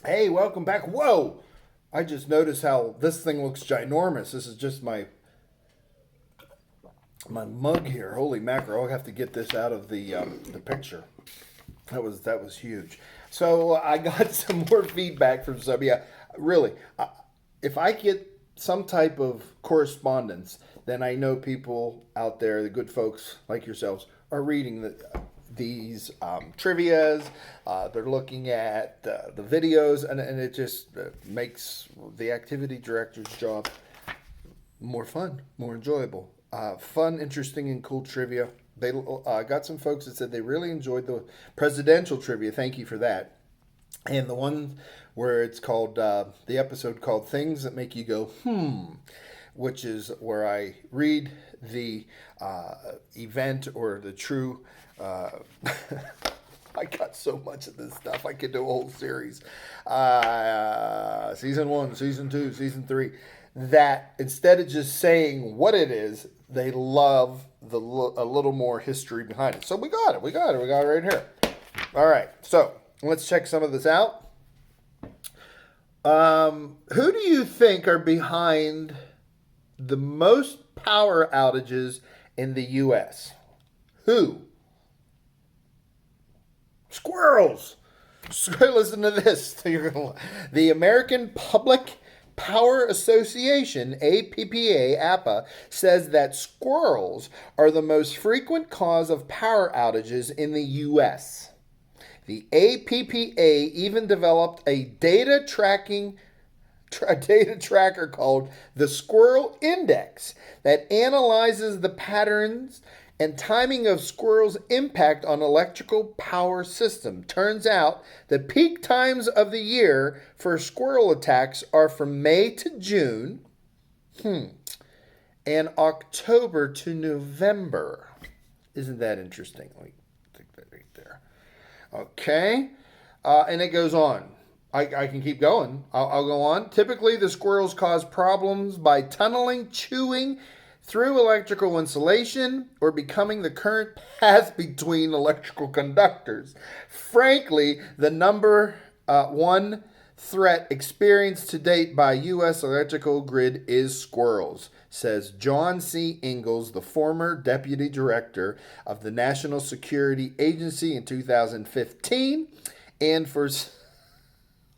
Hey, welcome back. Whoa! I just noticed how this thing looks ginormous. This is just my mug here. Holy mackerel! I'll have to get this out of the picture. That was huge. So I got some more feedback from some. Yeah, really. If I get some type of correspondence, then I know people out there, the good folks like yourselves, are reading these trivias. They're looking at the videos, and it just makes the activity director's job more fun, more enjoyable. Fun, interesting, and cool trivia. They got some folks that said they really enjoyed the presidential trivia. Thank you for that. And the one where it's called the episode called "Things That Make You Go which is where I read the event or the true. Uh, I got so much of this stuff. I could do a whole series. Season one, season two, season three. That instead of just saying what it is, they love a little more history behind it. So we got it. We got it. We got it right here. All right. So let's check some of this out. Who do you think are behind the most power outages in the U.S.? Who? Squirrels. Listen to this. The American Public Power Association, APPA, says that squirrels are the most frequent cause of power outages in the U.S. The APPA even developed a data tracker called the Squirrel Index that analyzes the patterns and timing of squirrels' impact on electrical power system. Turns out the peak times of the year for squirrel attacks are from May to June, and October to November. Isn't that interesting? Let me take that right there. Okay, and it goes on. I can keep going. I'll go on. Typically, the squirrels cause problems by tunneling, chewing through electrical insulation, or becoming the current path between electrical conductors. Frankly, the number one threat experienced to date by U.S. electrical grid is squirrels, says John C. Ingalls, the former deputy director of the National Security Agency in 2015, and for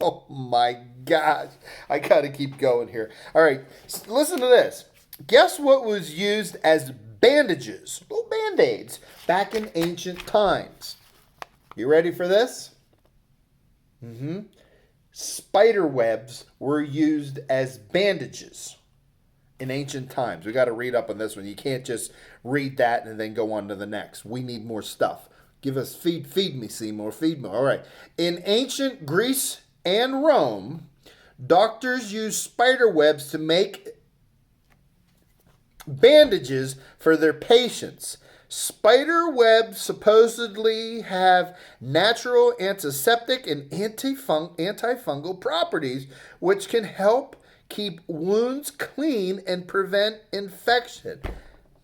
oh my gosh. I got to keep going here. All right. Listen to this. Guess what was used as bandages, little band-aids, back in ancient times? You ready for this? Spider webs were used as bandages in ancient times. We got to read up on this one. You can't just read that and then go on to the next. We need more stuff. Give us feed me, Seymour, feed me. All right. In ancient Greece and Rome, doctors used spider webs to make bandages for their patients. Spider webs supposedly have natural antiseptic and antifungal properties, which can help keep wounds clean and prevent infection.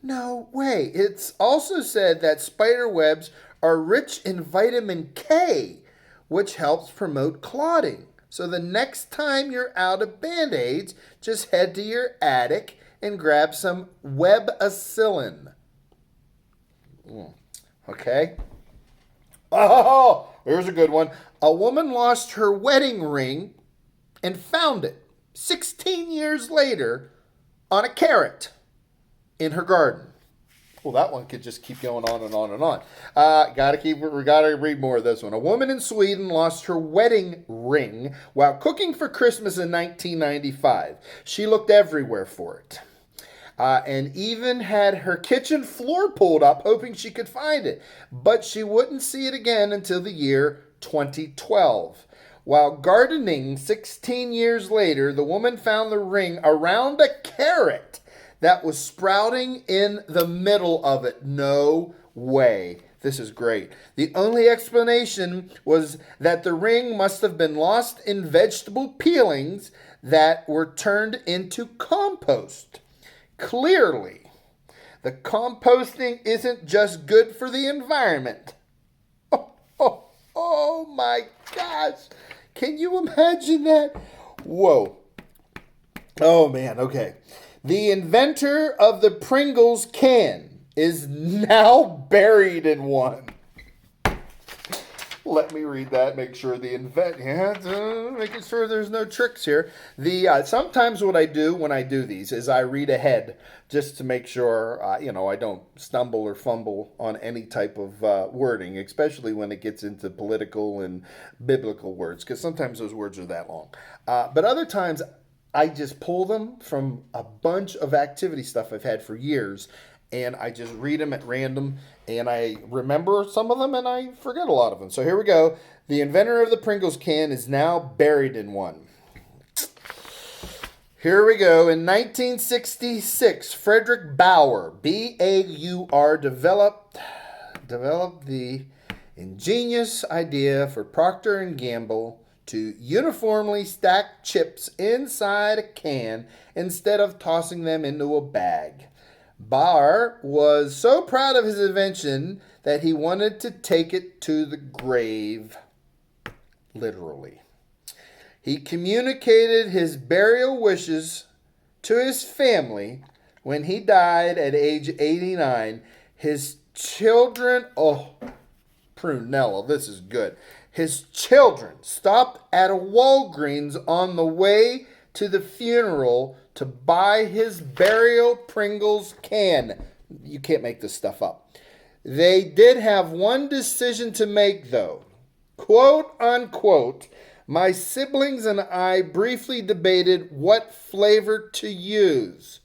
No way. It's also said that spider webs are rich in vitamin K, which helps promote clotting. So the next time you're out of band-aids, just head to your attic and grab some webacillin. Okay? Oh, here's a good one. A woman lost her wedding ring and found it 16 years later on a carrot in her garden. Well, that one could just keep going on and on and on. We gotta read more of this one. A woman in Sweden lost her wedding ring while cooking for Christmas in 1995. She looked everywhere for it. And even had her kitchen floor pulled up, hoping she could find it. But she wouldn't see it again until the year 2012. While gardening 16 years later, the woman found the ring around a carrot that was sprouting in the middle of it. No way. This is great. The only explanation was that the ring must have been lost in vegetable peelings that were turned into compost. Clearly, the composting isn't just good for the environment. Oh my gosh. Can you imagine that? Whoa. Oh, man. Okay. The inventor of the Pringles can is now buried in one. Let me read that. Make sure making sure there's no tricks here. Sometimes what I do when I do these is I read ahead just to make sure I don't stumble or fumble on any type of wording, especially when it gets into political and biblical words, because sometimes those words are that long. But other times I just pull them from a bunch of activity stuff I've had for years, and I just read them at random, and I remember some of them, and I forget a lot of them. So here we go. The inventor of the Pringles can is now buried in one. Here we go. In 1966, Frederick Bauer, B-A-U-R, developed the ingenious idea for Procter & Gamble to uniformly stack chips inside a can instead of tossing them into a bag. Bauer was so proud of his invention that he wanted to take it to the grave, literally. He communicated his burial wishes to his family when he died at age 89. His children, Prunella, this is good. His children stopped at a Walgreens on the way to the funeral to buy his burial Pringles can. You can't make this stuff up. They did have one decision to make, though. Quote, unquote, my siblings and I briefly debated what flavor to use.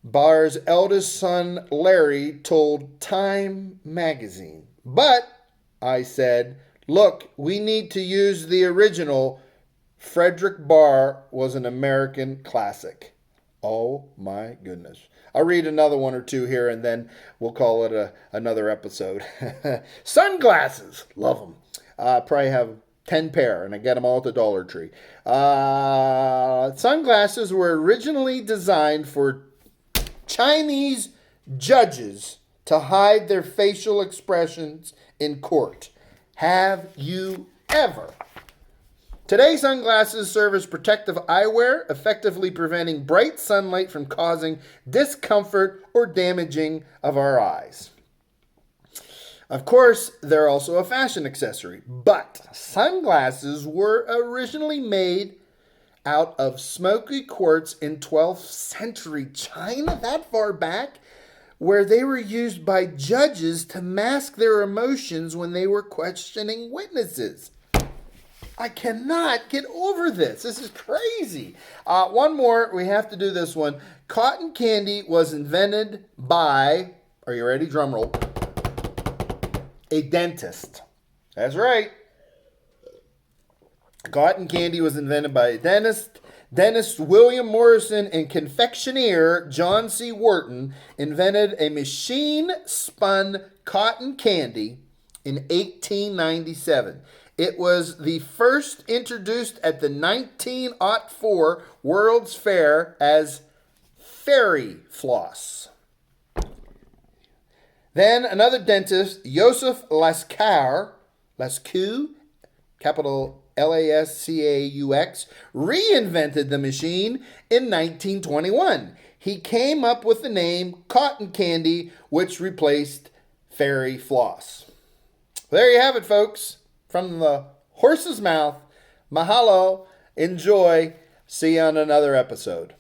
Bauer's eldest son, Larry, told Time magazine. But, I said, look, we need to use the original. Frederick Bauer was an American classic. Oh my goodness. I'll read another one or two here and then we'll call it another episode. Sunglasses. Love them. Probably have 10 pair and I get them all at the Dollar Tree. Sunglasses were originally designed for Chinese judges to hide their facial expressions in court. Have you ever? Today, sunglasses serve as protective eyewear, effectively preventing bright sunlight from causing discomfort or damaging of our eyes. Of course, they're also a fashion accessory, but sunglasses were originally made out of smoky quartz in 12th century China, that far back, where they were used by judges to mask their emotions when they were questioning witnesses. I cannot get over this. This is crazy. One more. We have to do this one. Cotton candy was invented by, are you ready? Drum roll. A dentist. That's right. Cotton candy was invented by a dentist William Morrison, and confectioner John C. Wharton invented a machine-spun cotton candy in 1897. It was the first introduced at the 1904 World's Fair as fairy floss. Then another dentist, Joseph Lascaux, capital Lascaux, reinvented the machine in 1921. He came up with the name cotton candy, which replaced fairy floss. There you have it, folks. From the horse's mouth. Mahalo. Enjoy. See you on another episode.